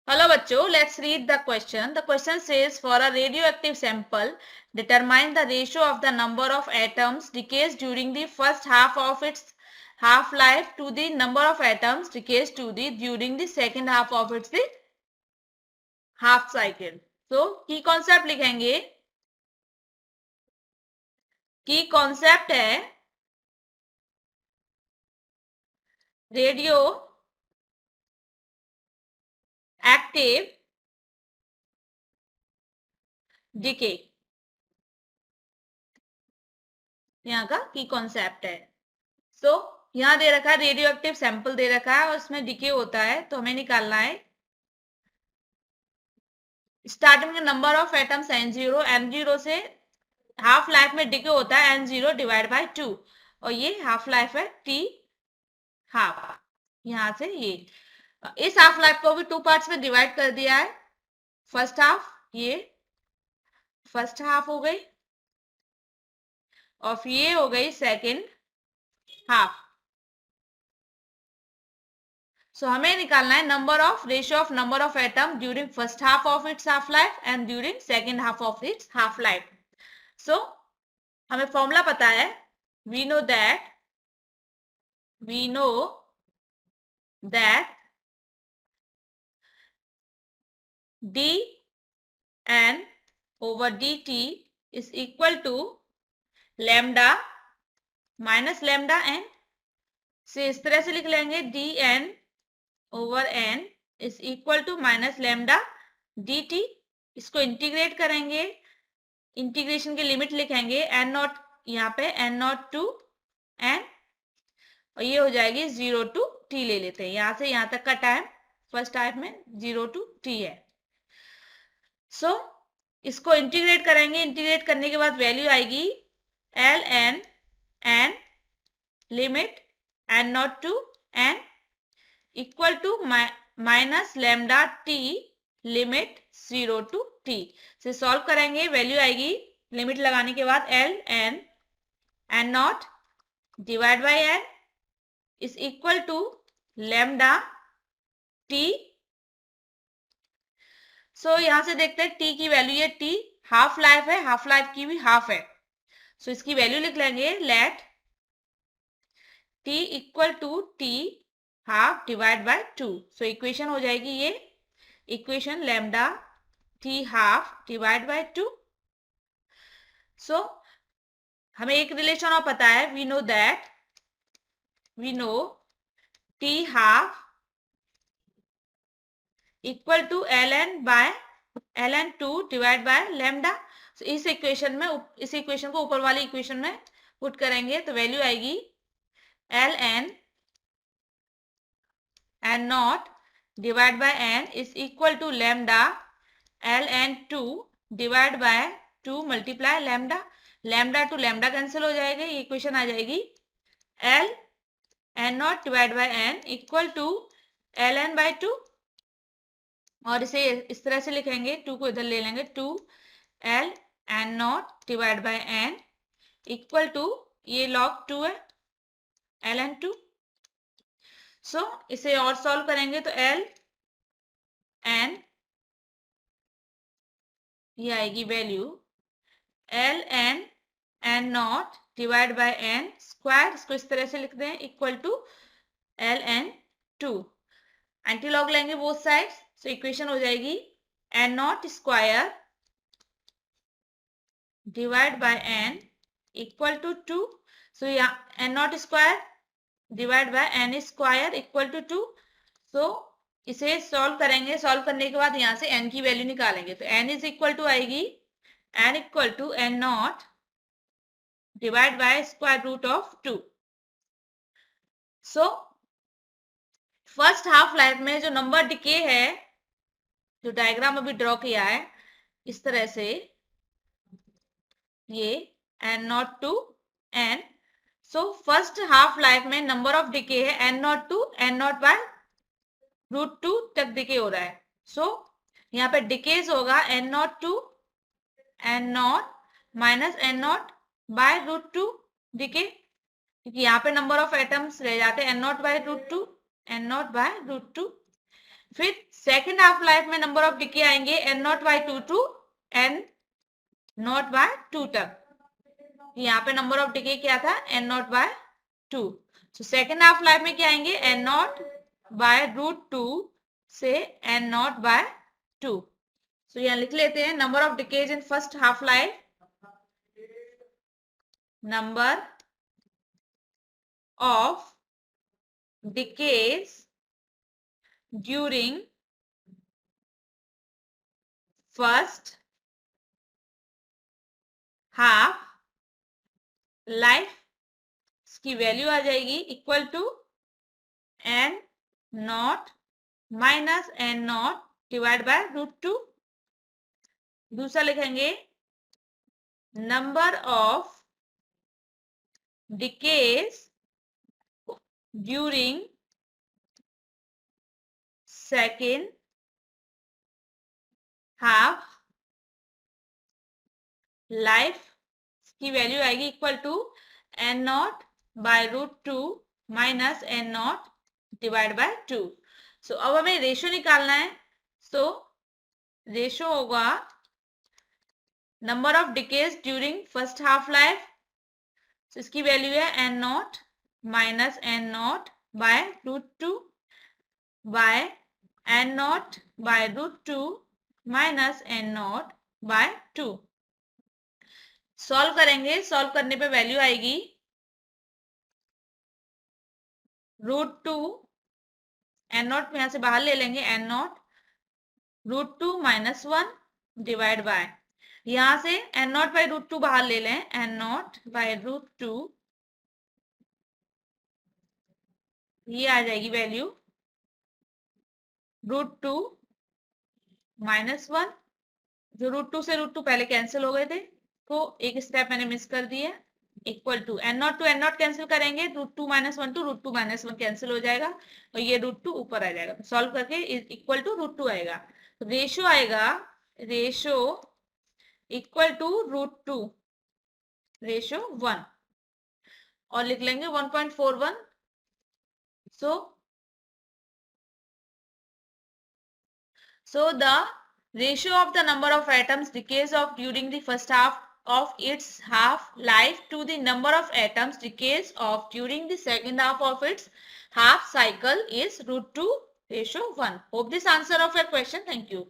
Hello बच्चों, let's read the question. The question says for a radioactive sample, determine the ratio of the number of atoms decays during the first half of its half-life to the number of atoms decays during the second half of its half cycle. So key concept लिखेंगे. Key concept है radio active decay. यहाँ का की concept है. सो यहाँ दे रखा है radio active sample दे रखा है और उसमें डिके होता है, तो हमें निकालना है स्टार्टिंग में नंबर ऑफ एटम्स n0 से हाफ लाइफ में डिके होता है n0 डिवाइड बाय 2 और ये हाफ लाइफ है t हाफ. यहाँ से ये इस हाफ लाइफ को भी 2 पार्ट्स में डिवाइड कर दिया है. फर्स्ट हाफ, ये फर्स्ट हाफ हो गई और फिर ये हो गई सेकेंड हाफ. सो हमें निकालना है number of ratio of number of atom during first half of its half life and during second half of its half life. So हमें फॉर्मूला पता है. We know that dn over dt is equal to lambda minus lambda n. से इस तरह से लिख लेंगे dn over n is equal to minus lambda dt. इसको इंटीग्रेट करेंगे, इंटीग्रेशन की लिमिट लिखेंगे n नॉट, यहाँ पे n नॉट टू n और ये हो जाएगी 0 to t. ले लेते हैं यहाँ से यहाँ तक का टाइम फर्स्ट टाइप में 0 to t है. सो इसको इंटीग्रेट करेंगे, इंटीग्रेट करने के बाद वैल्यू आएगी ln n limit n not to n equal to minus lambda t limit 0 to t. से सॉल्व करेंगे, वैल्यू आएगी लिमिट लगाने के बाद ln n not divide by n is equal to lambda t. So यहां से देखते हैं t की वैल्यू, ये t हाफ लाइफ है, हाफ लाइफ की भी हाफ है. सो इसकी वैल्यू लिख लेंगे let t equal to t half divide by 2. So equation हो जाएगी ये equation lambda t half divide by 2. So हमें एक रिलेशन और पता है. We know t half equal to ln 2 divide by lambda. इस इक्वेशन में, इस इक्वेशन को ऊपर वाली इक्वेशन में पुट करेंगे तो वैल्यू आएगी ln n not divide by n is equal to lambda ln 2 divide by 2 multiply lambda. Lambda to lambda cancel हो जाएगा, ये इक्वेशन आ जाएगी l n not divide by n equal to ln by 2. और इसे इस तरह से लिखेंगे, 2 को इधर ले लेंगे, 2 l n not divide by n equal to ये log 2 है ln 2. सो इसे और सॉल्व करेंगे तो l n ये आएगी value ln n not divide by n square. इसको इस तरह से लिख दें equal to ln 2. Anti log लेंगे बोथ साइड, सो इक्वेशन हो जाएगी n not square divide by n equal to 2. So यहाँ n not square divide by n square equal to 2. So इसे सॉल्व करेंगे, सॉल्व करने के बाद यहाँ से n की वैल्यू निकालेंगे तो n इज इक्वल टू आएगी n equal to n not divide by square root of 2. So first half life में जो नंबर डिके है, जो डायग्राम अभी ड्रॉ किया है इस तरह से, ये n not to n. So first half life में नंबर ऑफ डिके है n not to n not by root 2 तक डिके हो रहा है. सो यहाँ पे डिकेज होगा n not to n not minus n not by root 2 decay, क्योंकि यहाँ पे नंबर ऑफ एटम्स रह जाते हैं n not by root 2 n not by root 2. फिर सेकेंड हाफ लाइफ में नंबर ऑफ डिके आएंगे n not by 2 to n not by 2 तक। यहाँ पे नंबर ऑफ डिके क्या था, n not by 2। So second half life में क्या आएंगे, n नॉट बाय √2 से n नॉट बाय 2। सो यहाँ लिख लेते हैं number of decays in first half life, number of decays during first half life की वैल्यू आ जाएगी equal to n not minus n not divide by √2। दूसरा लिखेंगे number of decays during second half life की value आएगी equal to n not by √2 minus n not divide by 2। So अब हमें ratio निकालना है। सो रेशो होगा number of decays during first half life, इसकी वैल्यू है n not minus n not by √2 by n not by √2 minus n not by 2। Solve करेंगे, solve करने पे वैल्यू आएगी √2, n नॉट में यहां से बाहर ले लेंगे, n not √2 minus 1 divide by, यहां से n नॉट बाय √2 बाहर ले लें, n नॉट बाय √2, ये आ जाएगी वैल्यू √2 माइनस 1, जो √2 से √2 पहले कैंसिल हो गए थे, तो एक स्टेप मैंने मिस कर दिया, equal to n not to n not cancel करेंगे, √2 माइनस 1 टू √2 माइनस 1 कैंसिल हो जाएगा और ये √2 ऊपर आ जाएगा। सॉल्व करके इक्वल टू √2 आएगा, तो रेशो आएगा, रेशो इक्वल टू √2, रेशो 1 और लिख लेंगे 1.41। So the ratio of the number of atoms decays of during the first half of its half life to the number of atoms decays of during the second half of its half cycle is √2 ratio 1. Hope this answer of your question. Thank you.